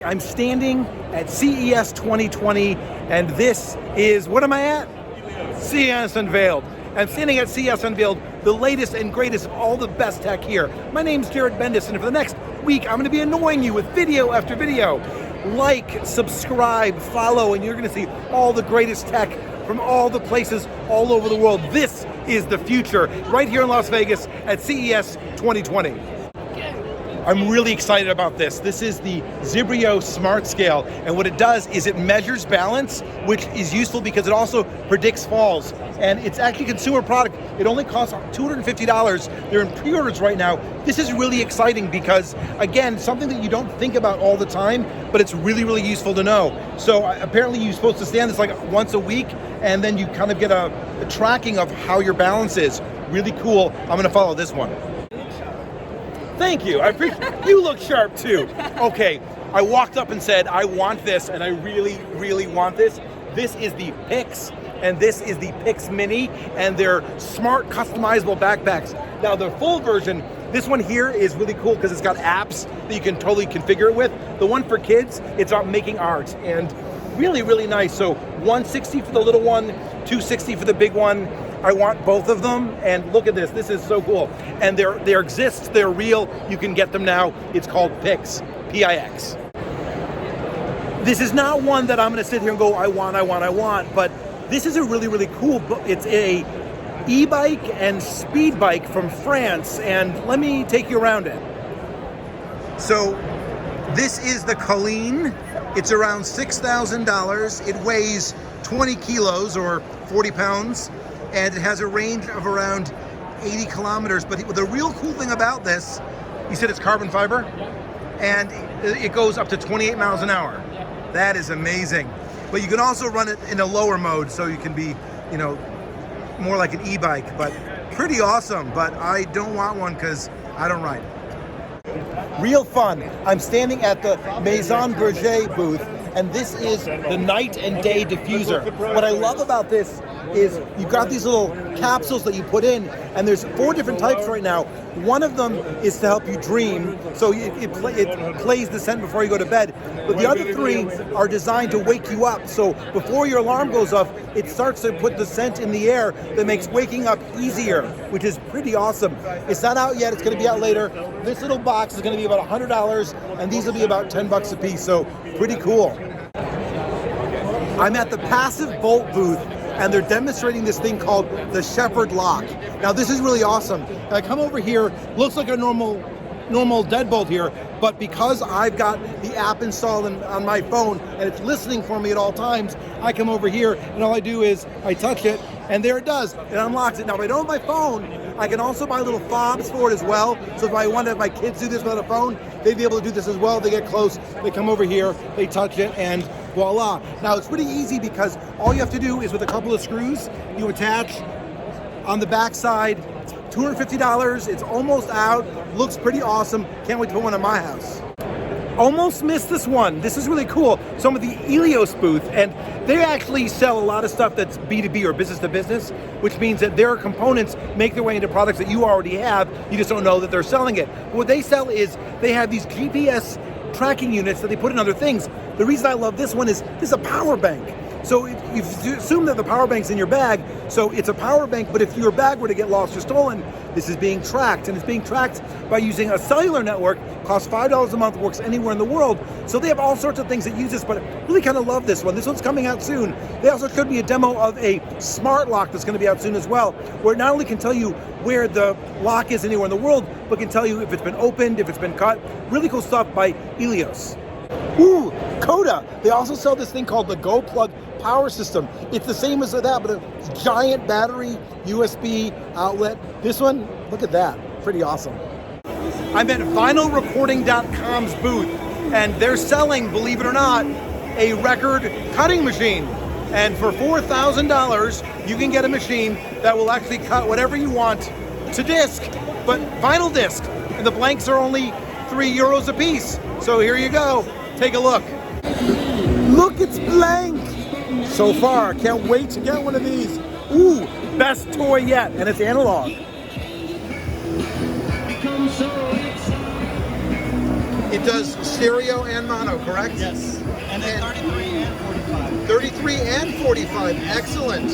I'm standing at CES 2020, and this is, what am I at? CES Unveiled. I'm standing at CES Unveiled, the latest and greatest of all the best tech here. My name's Jared Bendis, and for the next week, I'm gonna be annoying you with video after video. Like, subscribe, follow, and you're gonna see all the greatest tech from all the places all over the world. This is the future, right here in Las Vegas at CES 2020. I'm really excited about this. This is the Zibrio Smart Scale, and what it does is it measures balance, which is useful because it also predicts falls. And it's actually a consumer product. It only costs $250. They're in pre-orders right now. This is really exciting because, again, something that you don't think about all the time, but it's really, really useful to know. So apparently you're supposed to stand this like once a week, and then you kind of get a tracking of how your balance is. Really cool. I'm gonna follow this one. Thank you, I appreciate, you look sharp too. Okay, I walked up and said, I want this, and I really, really want this. This is the Pix, and this is the Pix Mini, and they're smart customizable backpacks. Now the full version, this one here is really cool because it's got apps that you can totally configure it with. The one for kids, it's about making art, and really, really nice. So $160 for the little one, $260 for the big one. I want both of them, and look at this. This is so cool. And they exist, they're real. You can get them now. It's called Pix, P-I-X. This is not one that I'm gonna sit here and go, I want, but this is a really, really cool, it's a e-bike and speed bike from France, and let me take you around it. So this is the Coleen. It's around $6,000. It weighs 20 kilos or 40 pounds. And it has a range of around 80 kilometers. But the real cool thing about this, you said it's carbon fiber, and it goes up to 28 miles an hour. That is amazing. But you can also run it in a lower mode, so you can be, you know, more like an e-bike. But pretty awesome. But I don't want one because I don't ride. Real fun. I'm standing at the Masison Berger booth, and this is the night and day diffuser. What I love about this is you've got these little capsules that you put in, and there's 4 different types right now. One of them is to help you dream, so it plays the scent before you go to bed. But the other 3 are designed to wake you up, so before your alarm goes off, it starts to put the scent in the air that makes waking up easier, which is pretty awesome. It's not out yet, it's gonna be out later. This little box is gonna be about $100, and these will be about 10 bucks a piece, so pretty cool. I'm at the Passivebolt booth, and they're demonstrating this thing called the Shepard Lock. Now this is really awesome. And I come over here, looks like a normal deadbolt here, but because I've got the app installed on my phone and it's listening for me at all times, I come over here and all I do is I touch it, and there it does. It unlocks it. Now if I don't have my phone, I can also buy little fobs for it as well. So if I want to have my kids do this without a phone, they'd be able to do this as well. They get close, they come over here, they touch it, and voila. Now it's pretty easy because all you have to do is with a couple of screws, you attach on the back side. It's $250, it's almost out, looks pretty awesome. Can't wait to put one in my house. Almost missed this one. This is really cool. So I'm at the Elios booth, and they actually sell a lot of stuff that's B2B or business to business, which means that their components make their way into products that you already have. You just don't know that they're selling it. What they sell is they have these GPS tracking units that they put in other things. The reason I love this one is this is a power bank. So you assume that the power bank's in your bag, so it's a power bank, but if your bag were to get lost or stolen, this is being tracked, and it's being tracked by using a cellular network, costs $5 a month, works anywhere in the world. So they have all sorts of things that use this, but I really kind of love this one. This one's coming out soon. They also showed me a demo of a smart lock that's gonna be out soon as well, where it not only can tell you where the lock is anywhere in the world, but can tell you if it's been opened, if it's been cut. Really cool stuff by Elios. Ooh, Coda. They also sell this thing called the Go Plug Power System. It's the same as that, but a giant battery, USB outlet. This one, look at that, pretty awesome. I'm at vinylrecording.com's booth, and they're selling, believe it or not, a record cutting machine. And for $4,000, you can get a machine that will actually cut whatever you want to disc, but vinyl disc. And the blanks are only €3 a piece. So here you go, take a look. Look, it's blank. So far, can't wait to get one of these. Ooh, best toy yet, and it's analog. It does stereo and mono, correct? Yes. And then 33 and 45. 33 and 45, excellent.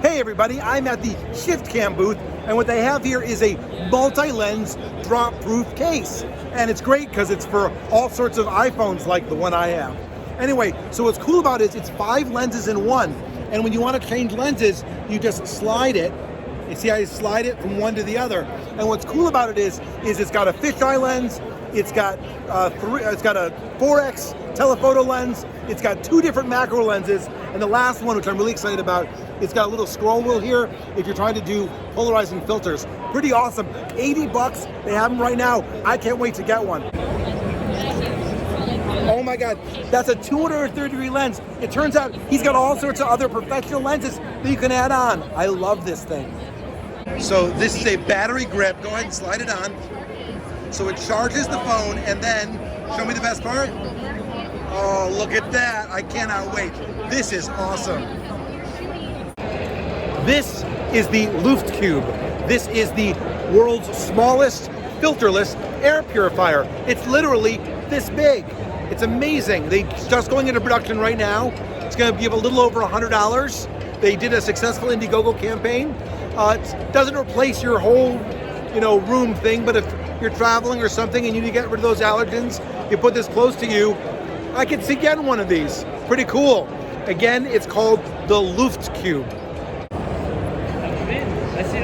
Hey everybody, I'm at the ShiftCam booth, and what they have here is a multi-lens drop-proof case. And it's great because it's for all sorts of iPhones like the one I have. Anyway, so what's cool about it is it's 5 lenses in one. And when you want to change lenses, you just slide it. You see how you slide it from one to the other. And what's cool about it is it's got a fisheye lens, it's got a 4x telephoto lens, it's got 2 different macro lenses, and the last one, which I'm really excited about, it's got a little scroll wheel here if you're trying to do polarizing filters. Pretty awesome. 80 bucks, they have them right now. I can't wait to get one. Oh my God, that's a 230-degree lens. It turns out he's got all sorts of other professional lenses that you can add on. I love this thing. So this is a battery grip. Go ahead and slide it on. So it charges the phone, and then, show me the best part. Oh, look at that. I cannot wait. This is awesome. This is the Luft Cube. This is the world's smallest filterless air purifier. It's literally this big. It's amazing. They're just going into production right now. It's going to give a little over $100. They did a successful Indiegogo campaign. It doesn't replace your whole, room thing, but if you're traveling or something and you need to get rid of those allergens, you put this close to you. I could see getting one of these. Pretty cool. Again, it's called the Luft Cube.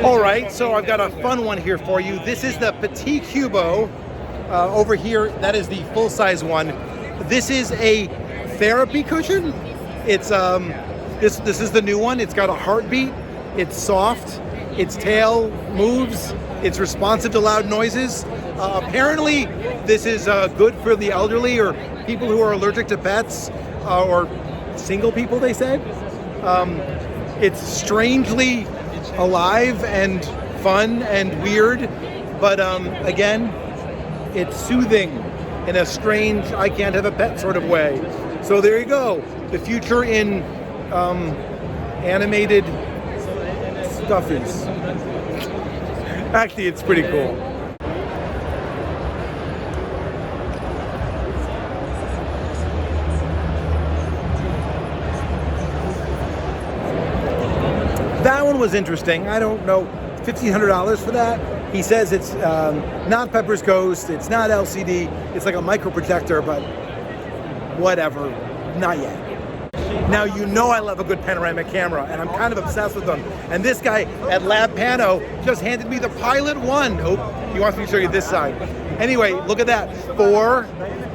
All right, so I've got a fun one here for you. This is the Petite Cubo. Over here, that is the full-size one. This is a therapy cushion. It's this is the new one. It's got a heartbeat. It's soft. Its tail moves. It's responsive to loud noises. Apparently, this is good for the elderly or people who are allergic to pets or single people, they said. It's strangely alive and fun and weird, but again, it's soothing in a strange, I can't have a pet sort of way. So there you go. The future in animated stuffies. Actually, it's pretty cool. That one was interesting. I don't know, $1,500 for that. He says it's not Pepper's Ghost, it's not LCD, it's like a micro projector, but whatever, not yet. Now, I love a good panoramic camera, and I'm kind of obsessed with them. And this guy at LabPano just handed me the Pilot 1. Oh, he wants me to show you this side. Anyway, look at that, 4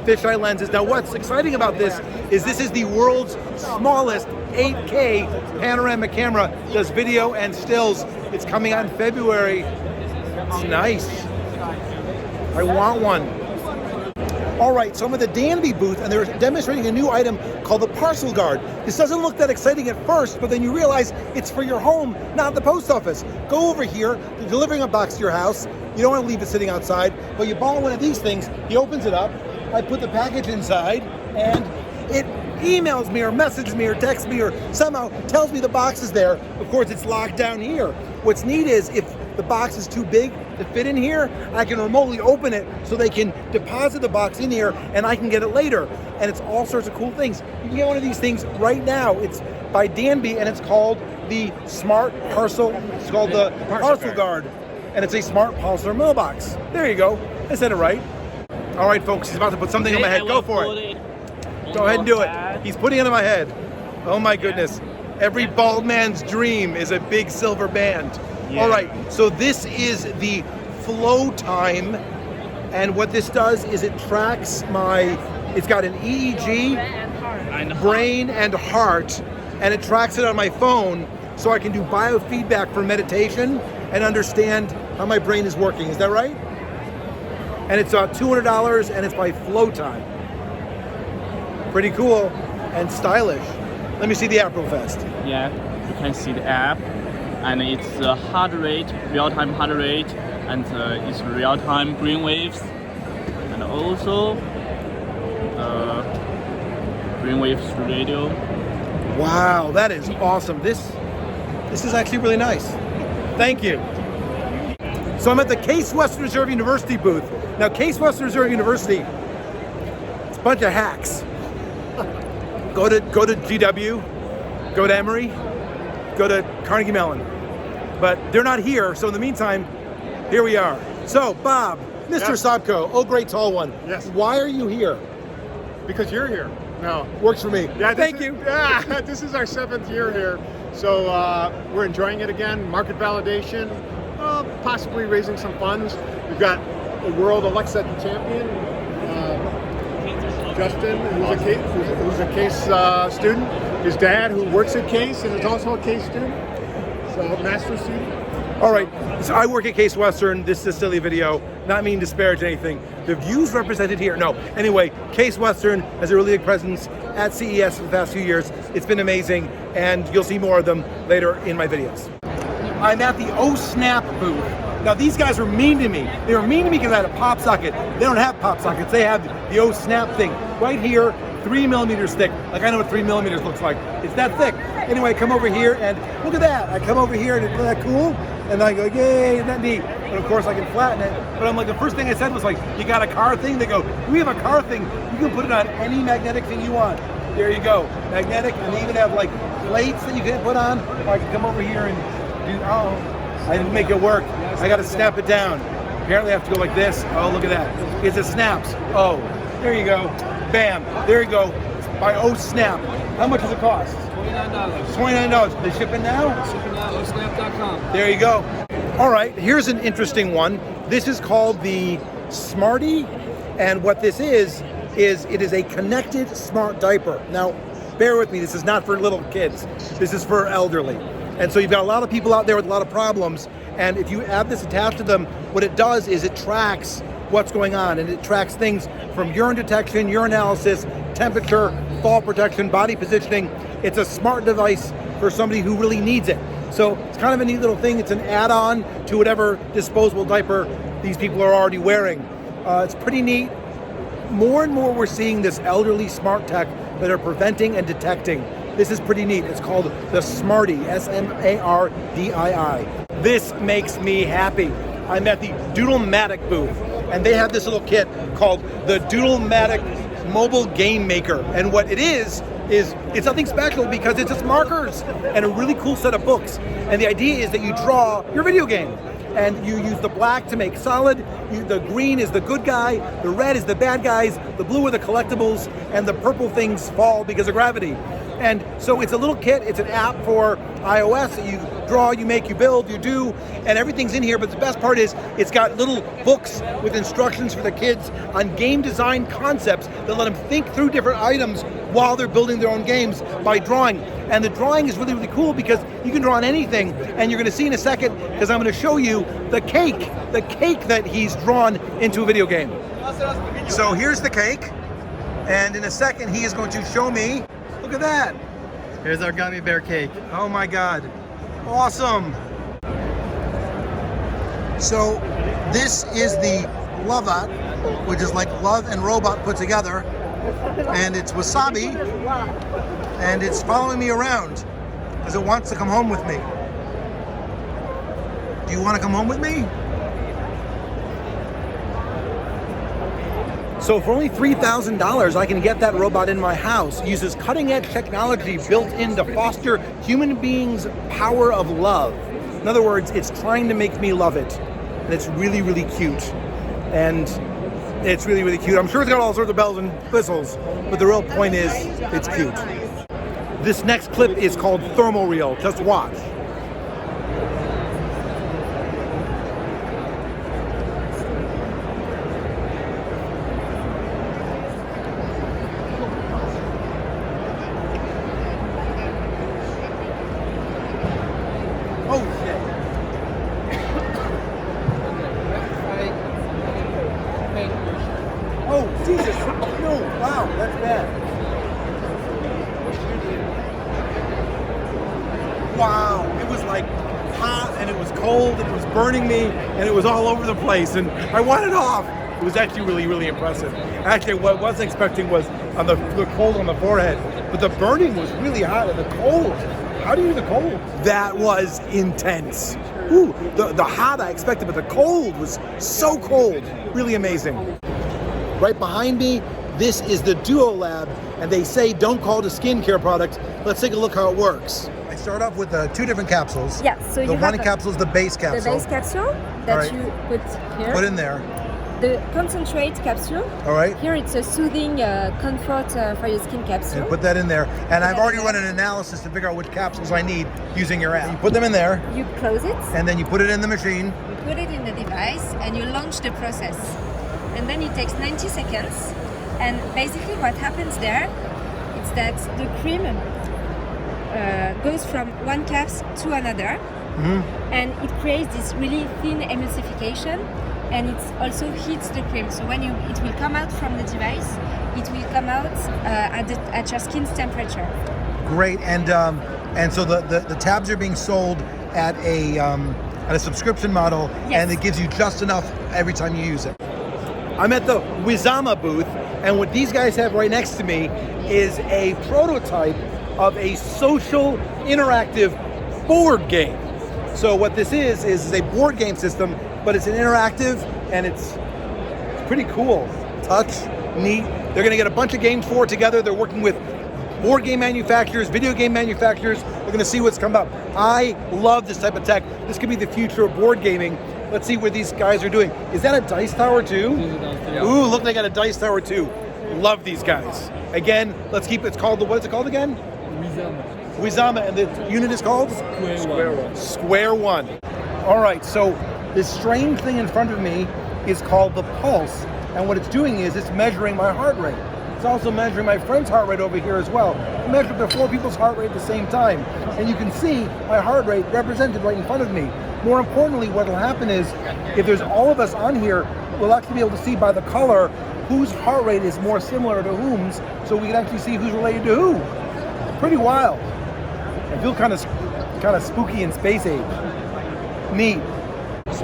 fisheye lenses. Now, what's exciting about this is the world's smallest 8K panoramic camera. Does video and stills. It's coming out in February. It's nice. I want one. All right, so I'm at the Danby booth, and they're demonstrating a new item called the Parcel Guard. This doesn't look that exciting at first, but then you realize it's for your home, not the post office. Go over here, they're delivering a box to your house. You don't want to leave it sitting outside, but you borrow one of these things, he opens it up, I put the package inside, and it emails me or messages me or texts me or somehow tells me the box is there. Of course, it's locked down here. What's neat is if the box is too big to fit in here, I can remotely open it so they can deposit the box in here and I can get it later. And it's all sorts of cool things. You can get one of these things right now. It's by Danby and it's called the Smart Parcel. It's called the Parcel Guard. And it's a smart parcel mailbox. There you go. I said it right. All right, folks, he's about to put something on my head. Go for it. Go ahead and do it. He's putting it on my head. Oh my goodness. Every bald man's dream is a big silver band. Yeah. All right, so this is the FlowTime, and what this does is it tracks it's got an EEG, brain and heart, and it tracks it on my phone so I can do biofeedback for meditation and understand how my brain is working. Is that right? And it's $200 and it's by FlowTime. Pretty cool and stylish. Let me see the app real fast. Yeah, you can see the app. And it's heart rate, real-time heart rate, and it's real-time brain waves, and also brain waves radio. Wow, that is awesome. This is actually really nice. Thank you. So I'm at the Case Western Reserve University booth. Now, Case Western Reserve University, it's a bunch of hacks. Go to GW, go to Emory, go to Carnegie Mellon. But they're not here, so in the meantime, here we are. So, Bob, Mr. Yes. Sobko, oh great tall one. Yes. Why are you here? Because you're here. No. Works for me. Yeah, Thank you. Yeah, this is our 7th year here. So we're enjoying it again. Market validation, possibly raising some funds. We've got a world Alexa champion, Justin, who's a Case student. His dad, who works at Case and is also a Case student. So master's student. All right, so I work at Case Western. This is a silly video, not meaning to disparage anything. The views represented here, no. Anyway, Case Western has a really big presence at CES for the past few years. It's been amazing, and you'll see more of them later in my videos. I'm at the ohSnap booth. Now these guys were mean to me. They were mean to me because I had a pop socket. They don't have pop sockets. They have the ohSnap thing right here, 3mm thick. Like I know what 3mm looks like. It's that thick. Anyway, I come over here and look at that. I come over here and isn't that cool? And I go, yay, isn't that neat? And of course I can flatten it. But I'm like, the first thing I said was like, you got a car thing? They go, we have a car thing. You can put it on any magnetic thing you want. There you go, magnetic. And they even have like plates that you can put on. Or I can come over here and do, I didn't make it work. I got to snap it down. Apparently I have to go like this. Oh, look at that. It snaps. Oh, there you go. Bam. There you go. By ohSnap. How much does it cost? $29. $29. They ship it now? Shipping now, ohSnap.com. There you go. All right, here's an interesting one. This is called the Smardii, and what this is it is a connected smart diaper. Now, bear with me, this is not for little kids. This is for elderly. And so you've got a lot of people out there with a lot of problems, and if you have this attached to them, what it does is it tracks what's going on, and it tracks things from urine detection, urinalysis, temperature, fall protection, body positioning. It's a smart device for somebody who really needs it. So it's kind of a neat little thing. It's an add-on to whatever disposable diaper these people are already wearing. It's pretty neat. More and more we're seeing this elderly smart tech that are preventing and detecting. This is pretty neat. It's called the Smardii, S-M-A-R-D-I-I. This makes me happy. I'm at the DoodleMatic booth, and they have this little kit called the DoodleMatic Mobile Game Maker. And what it is it's nothing special because it's just markers and a really cool set of books. And the idea is that you draw your video game. And you use the black to make solid, the green is the good guy, the red is the bad guys, the blue are the collectibles, and the purple things fall because of gravity. And so it's a little kit, it's an app for iOS that you draw, you make, you build, you do, and everything's in here. But the best part is it's got little books with instructions for the kids on game design concepts that let them think through different items while they're building their own games by drawing. And the drawing is really, really cool because you can draw on anything, and you're gonna see in a second, because I'm gonna show you the cake that he's drawn into a video game. So here's the cake, and in a second he is going to show me, look at that. Here's our gummy bear cake. Oh my God, awesome. So this is the Lovot, which is like love and robot put together, and it's Wasabi, and it's following me around because it wants to come home with me. Do you want to come home with me? So for only $3,000, I can get that robot in my house. It uses cutting-edge technology built in to foster human beings' power of love. In other words, it's trying to make me love it. And it's really, really cute. And it's really, really cute. I'm sure it's got all sorts of bells and whistles, but the real point is, it's cute. This next clip is called ThermoReal. Just watch. Oh shit. Oh Jesus. No, wow, that's bad. Wow, it was like hot and it was cold and it was burning me and it was all over the place and I wanted off. It was actually really, really impressive. Actually, what I wasn't expecting was on the cold on the forehead, but the burning was really hot and the cold. How do you do the cold? That was intense. Ooh, the hot I expected, but the cold was so cold. Really amazing. Right behind me, this is the Duo Lab, and they say don't call it a skincare product. Let's take a look how it works. I start off with 2 different capsules. Yeah, so the you one have capsule is the base capsule. the base capsule that right. you put here. Put in there. The concentrate capsule. All right. Here it's a soothing comfort for your skin capsule. And put that in there. And I've that already in run there. an analysis to figure out which capsules I need using your app. You put them in there, You close it, and then you put it in the machine. you put it in the device, and you launch the process. And then it takes 90 seconds. And basically what happens there is that the cream goes from one caps to another. And it creates this really thin emulsification, and it also heats the cream. So when it will come out from the device, it will come out at your skin's temperature. Great, and so the tabs are being sold at a subscription model, Yes. and it gives you just enough every time you use it. I'm at the Wizama booth, and what these guys have right next to me is a prototype of a social interactive board game. So what this is a board game system, but it's an interactive, and it's pretty cool. Touch, neat. They're gonna get a bunch of games for it together. They're working with board game manufacturers, video game manufacturers. We're gonna see what's come up. I love this type of tech. This could be the future of board gaming. Let's see what these guys are doing. Is that a dice tower too? Ooh, look, they got a dice tower too. Love these guys. Again, let's keep, it's called, what is it called again? Wizama, and the unit is called? Square One. All right, so this strange thing in front of me is called the pulse, and what it's doing is it's measuring my heart rate. It's also measuring my friend's heart rate over here as well. It measured the 4 people's heart rate at the same time, and you can see my heart rate represented right in front of me. More importantly, what will happen is, if there's all of us on here, we'll actually be able to see by the color whose heart rate is more similar to whom's, so we can actually see who's related to who. Pretty wild. I feel kind of spooky in space age. Neat.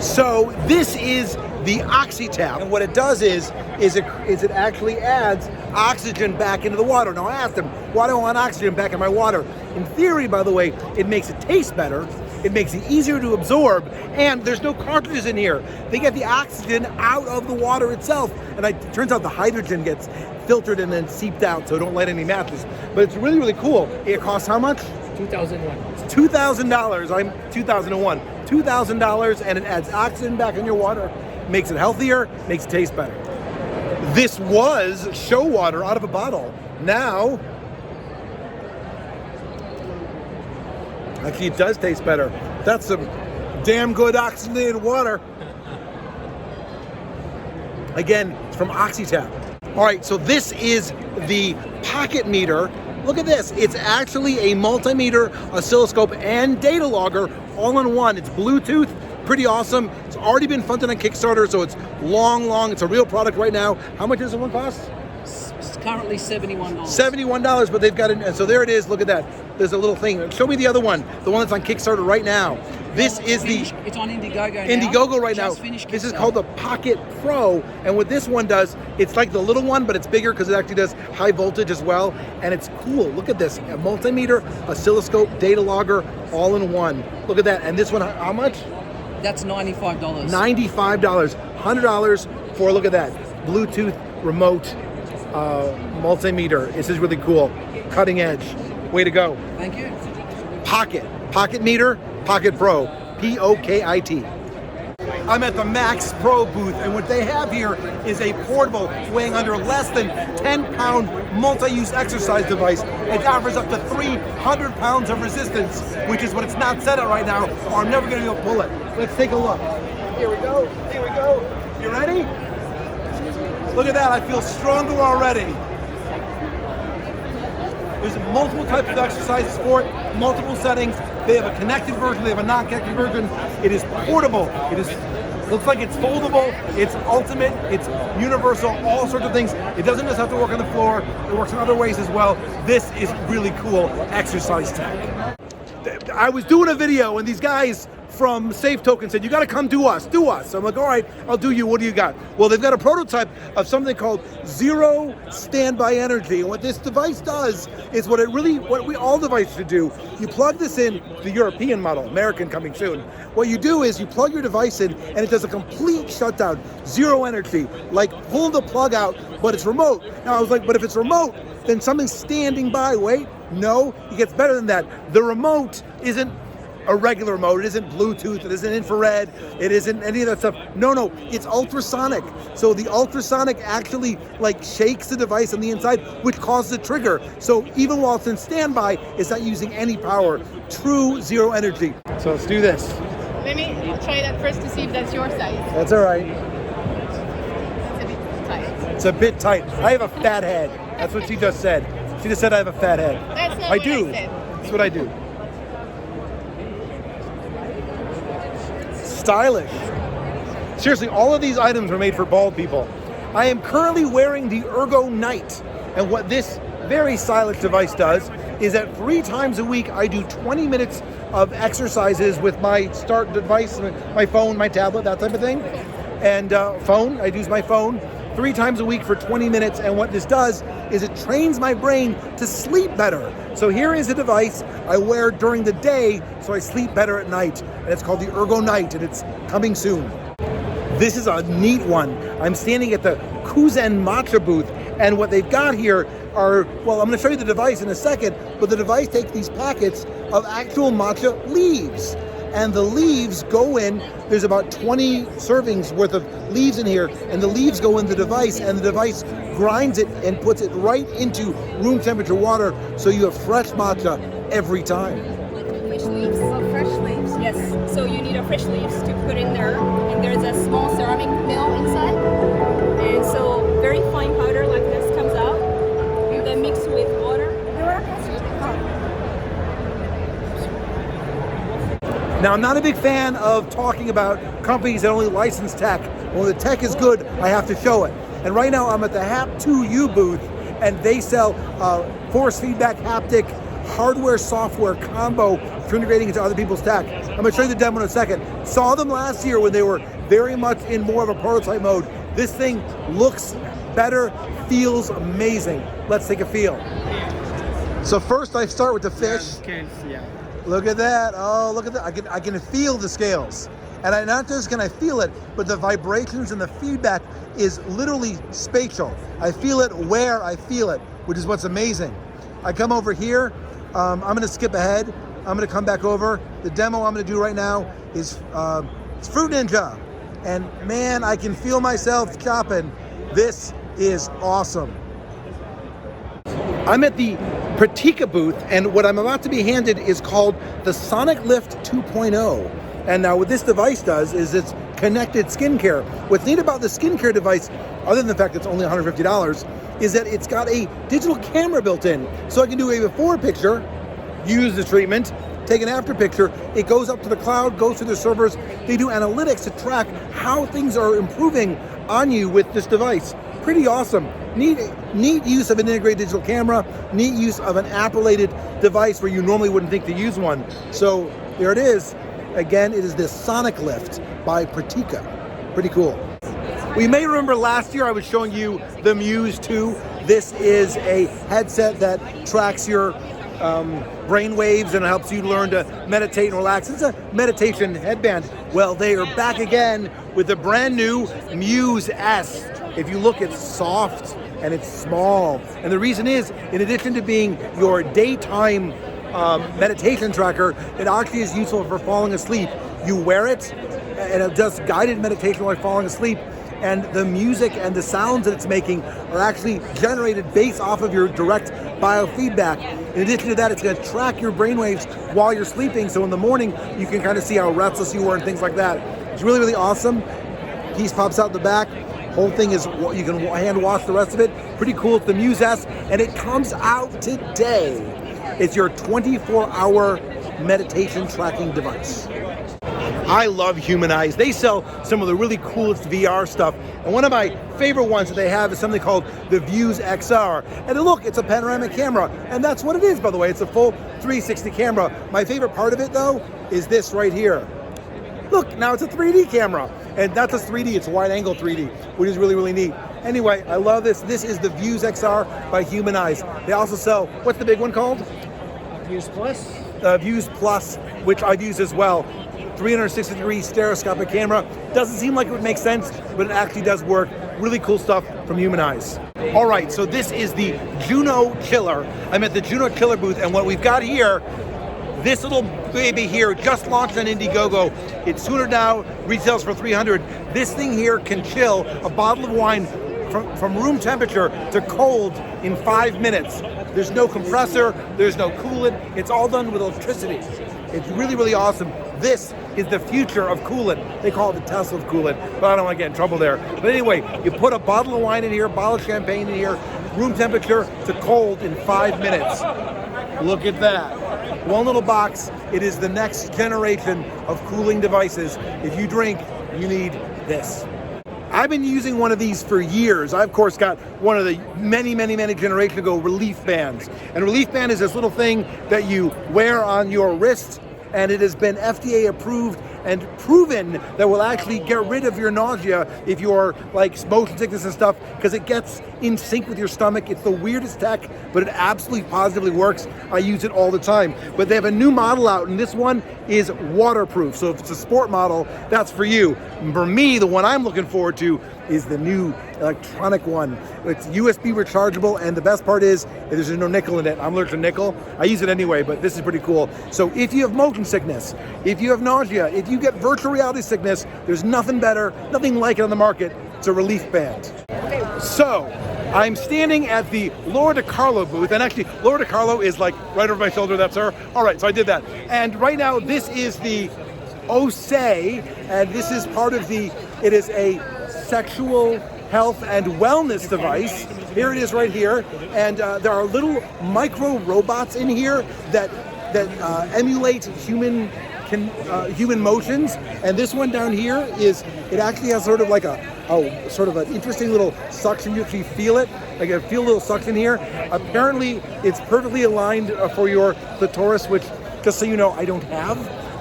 So this is the OxyTap, and what it does is it actually adds oxygen back into the water. Now I asked them, why do I want oxygen back in my water? In theory, by the way, it makes it taste better, it makes it easier to absorb, and there's no cartridges in here. They get the oxygen out of the water itself, and it turns out the hydrogen gets filtered and then seeped out, so don't light any matches. But it's really, really cool. It costs how much? 2001. It's $2,000. I'm 2001. $2,000, and it adds oxygen back in your water, makes it healthier, makes it taste better. This was show water out of a bottle. Now, actually it does taste better. That's some damn good oxygenated water. Again, it's from OxyTap. All right, so this is the Pokit Meter. Look at this. It's actually a multimeter, oscilloscope, and data logger all in one. It's Bluetooth, pretty awesome. It's already been funded on Kickstarter, so it's long. It's a real product right now. How much does it one cost? It's currently $71. $71, but they've got it. And so there it is. Look at that. There's a little thing. Show me the other one, the one that's on Kickstarter right now. This is It's on Indiegogo now. Indiegogo right now. Just finished This is Kickstarter. called the Pokit Pro, and what this one does, it's like the little one, but it's bigger because it actually does high voltage as well, and it's cool. Look at this, a multimeter, oscilloscope, data logger, all in one. Look at that, and this one, how much? That's $95. $95, $100 for, look at that, Bluetooth remote multimeter. This is really cool, cutting edge. Way to go. Thank you. Pokit Meter, Pokit Pro, P-O-K-I-T. I'm at the MaxPro booth, and what they have here is a portable, weighing under less than 10-pound multi-use exercise device. It offers up to 300 pounds of resistance, which is what it's not set at right now, or I'm never gonna be able to pull it. Let's take a look. Here we go. You ready? Look at that, I feel stronger already. There's multiple types of exercises for it, multiple settings. They have a connected version, they have a non-connected version. It is portable, looks like it's foldable, it's ultimate, it's universal, all sorts of things. It doesn't just have to work on the floor, it works in other ways as well. This is really cool exercise tech. I was doing a video and these guys from Safe Token said, you got to come do us. So I'm like, all right, I'll do you. What do you got? Well, they've got a prototype of something called Zero Standby Energy. And what this device does is what we all devices should do. You plug this in, the European model, American coming soon. What you do is you plug your device in and it does a complete shutdown, zero energy, like pull the plug out, but it's remote. Now I was like, but if it's remote, then something's standing by. Wait, no, it gets better than that. The remote isn't a regular remote, it isn't Bluetooth, it isn't infrared, it isn't any of that stuff. No, it's ultrasonic. So the ultrasonic actually like shakes the device on the inside, which causes a trigger. So even while it's in standby, it's not using any power. True zero energy. So let's do this. Let me try that first to see if that's your size. That's all right. It's a bit tight. It's a bit tight. I have a fat head. That's what she just said. She just said I have a fat head. That's not I what do. I said. That's what I do. Stylish. Seriously, all of these items are made for bald people. I am currently wearing the Ergo Night, and what this very stylish device does is that 3 times a week I do 20 minutes of exercises with my start device, my phone, my tablet, that type of thing, and I use my phone 3 times a week for 20 minutes, and what this does is it trains my brain to sleep better. So here is a device I wear during the day so I sleep better at night, and it's called the Ergo Night, and it's coming soon. This is a neat one. I'm standing at the Cuzen Matcha booth, and what they've got here are, well, I'm going to show you the device in a second, but the device takes these packets of actual matcha leaves, and the leaves go in. There's about 20 servings worth of leaves in here, and the leaves go in the device, and the device grinds it and puts it right into room temperature water, so you have fresh matcha every time. Fresh leaves. Oh, fresh leaves. Yes. So you need a fresh leaves to put in there, and there's a small ceramic mill inside, and so very fine powder like this comes out. Then mixed with water. Now, I'm not a big fan of talking about companies that only license tech. When the tech is good, I have to show it. And right now, I'm at the Hap2U booth, and they sell force feedback haptic hardware software combo for integrating into other people's tech. I'm going to show you the demo in a second. Saw them last year when they were very much in more of a prototype mode. This thing looks better, feels amazing. Let's take a feel. So first I start with the fish. Yeah. Look at that. Oh, look at that. I can feel the scales. And not just can I feel it, but the vibrations and the feedback is literally spatial. I feel it where I feel it, which is what's amazing. I come over here. I'm going to skip ahead. I'm going to come back over. The demo I'm going to do right now is it's Fruit Ninja. And man, I can feel myself chopping. This is awesome. I'm at the Petite booth, and what I'm about to be handed is called the Sonic Lift 2.0. And now what this device does is it's connected skincare. What's neat about the skincare device, other than the fact it's only $150, is that it's got a digital camera built in. So I can do a before picture, use the treatment, take an after picture, it goes up to the cloud, goes to the servers. They do analytics to track how things are improving on you with this device. Pretty awesome. Neat use of an integrated digital camera, neat use of an app-related device where you normally wouldn't think to use one. So there it is. Again, it is the Sonic Lift by Petite. Pretty cool. We may remember last year I was showing you the Muse 2. This is a headset that tracks your brain waves and helps you learn to meditate and relax. It's a meditation headband. Well, they are back again with the brand new Muse S. If you look, it's soft and it's small. And the reason is, in addition to being your daytime meditation tracker, it actually is useful for falling asleep. You wear it and it does guided meditation while falling asleep. And the music and the sounds that it's making are actually generated based off of your direct biofeedback. In addition to that, it's going to track your brainwaves while you're sleeping, so in the morning you can kind of see how restless you were and things like that. It's really, really awesome. Piece pops out the back. Whole thing is, you can hand wash the rest of it. Pretty cool. It's the Muse S, and it comes out today. It's your 24-hour meditation tracking device. I love Human Eyes. They sell some of the really coolest VR stuff. And one of my favorite ones that they have is something called the Views XR. And look, it's a panorama camera. And that's what it is, by the way. It's a full 360 camera. My favorite part of it, though, is this right here. look, now it's a 3D camera. And that's a 3D, it's a wide angle 3D, which is really, really neat. Anyway, I love this. This is the Views XR by Human Eyes. They also sell, what's the big one called? Views Plus. Views Plus, which I've used as well. 360-degree stereoscopic camera. Doesn't seem like it would make sense, but it actually does work. Really cool stuff from Human Eyes. All right, so this is the Juno Killer. I'm at the Juno Killer booth, and what we've got here, this little baby here just launched on Indiegogo. It's $200 now, retails for $300. This thing here can chill a bottle of wine from room temperature to cold in 5 minutes. There's no compressor, there's no coolant. It's all done with electricity. It's really, really awesome. This is the future of coolant. They call it the Tesla of coolant, but I don't want to get in trouble there. But anyway, you put a bottle of wine in here, a bottle of champagne in here, room temperature to cold in 5 minutes. Look at that. One little box. It is the next generation of cooling devices. If you drink, you need this. I've been using one of these for years. I, of course, got one of the many generations ago relief bands. And relief band is this little thing that you wear on your wrist, and it has been FDA approved and proven that will actually get rid of your nausea if you're like motion sickness and stuff, because it gets in sync with your stomach. It's the weirdest tech, but it absolutely positively works. I use it all the time. But they have a new model out, and this one is waterproof. So if it's a sport model, that's for you. For me, the one I'm looking forward to is the new electronic one. It's USB rechargeable, and the best part is there's no nickel in it. I'm allergic to nickel. I use it anyway, but this is pretty cool. So if you have motion sickness, if you have nausea, if you get virtual reality sickness, there's nothing better, nothing like it on the market. It's a relief band. So I'm standing at the Laura DiCarlo booth, and actually Laura DiCarlo is like right over my shoulder. That's her. All right, so I did that. And right now this is the OSE, and this is part of the, it is a sexual health and wellness device. Here it is right here, and there are little micro robots in here that emulate human motions. And this one down here is, it actually has sort of like a sort of an interesting little suction. You actually feel it, like I feel a little suction here. Apparently it's perfectly aligned for your clitoris, which, just so you know, I don't have.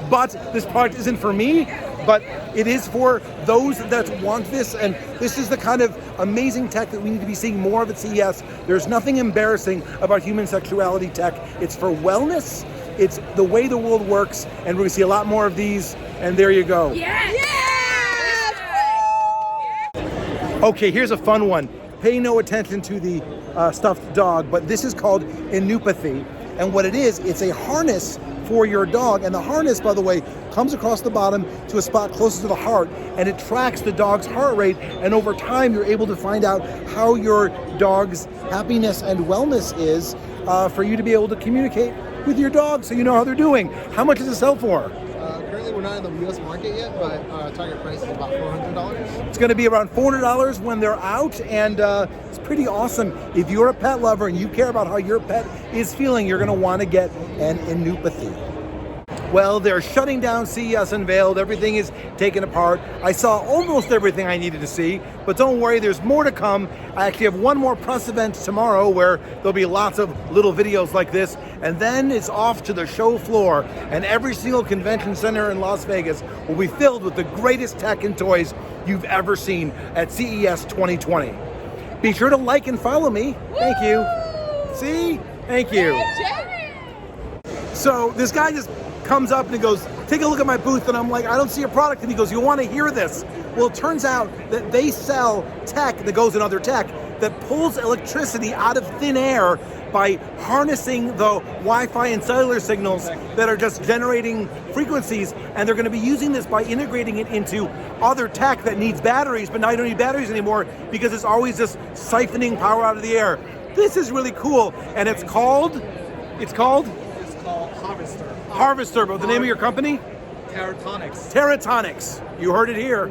But this product isn't for me, but it is for those that want this, and this is the kind of amazing tech that we need to be seeing more of at CES. There's nothing embarrassing about human sexuality tech. It's for wellness, it's the way the world works, and we're gonna see a lot more of these, and there you go. Yes! Okay, here's a fun one. Pay no attention to the stuffed dog, but this is called Inupathy, and what it is, it's a harness for your dog, and the harness, by the way, comes across the bottom to a spot closer to the heart, and it tracks the dog's heart rate, and over time you're able to find out how your dog's happiness and wellness is for you to be able to communicate with your dog so you know how they're doing. How much does it sell for? Currently we're not in the US market yet, but target price is about $400. It's going to be around $400 when they're out, and it's pretty awesome. If you're a pet lover and you care about how your pet is feeling, you're going to want to get an Inupathy. Well, they're shutting down CES Unveiled. Everything is taken apart. I saw almost everything I needed to see, but don't worry, there's more to come. I actually have one more press event tomorrow where there'll be lots of little videos like this, and then it's off to the show floor, and every single convention center in Las Vegas will be filled with the greatest tech and toys you've ever seen at CES 2020. Be sure to like and follow me. Thank you. See? Thank you. So this guy just comes up and he goes, take a look at my booth, and I'm like, I don't see a product, and he goes, you want to hear this? Well, it turns out that they sell tech that goes in other tech that pulls electricity out of thin air by harnessing the Wi-Fi and cellular signals that are just generating frequencies, and they're going to be using this by integrating it into other tech that needs batteries, but now you don't need batteries anymore because it's always just siphoning power out of the air. This is really cool, and it's called Harvester. But the name of your company? Teratonics. Teratonics. You heard it here.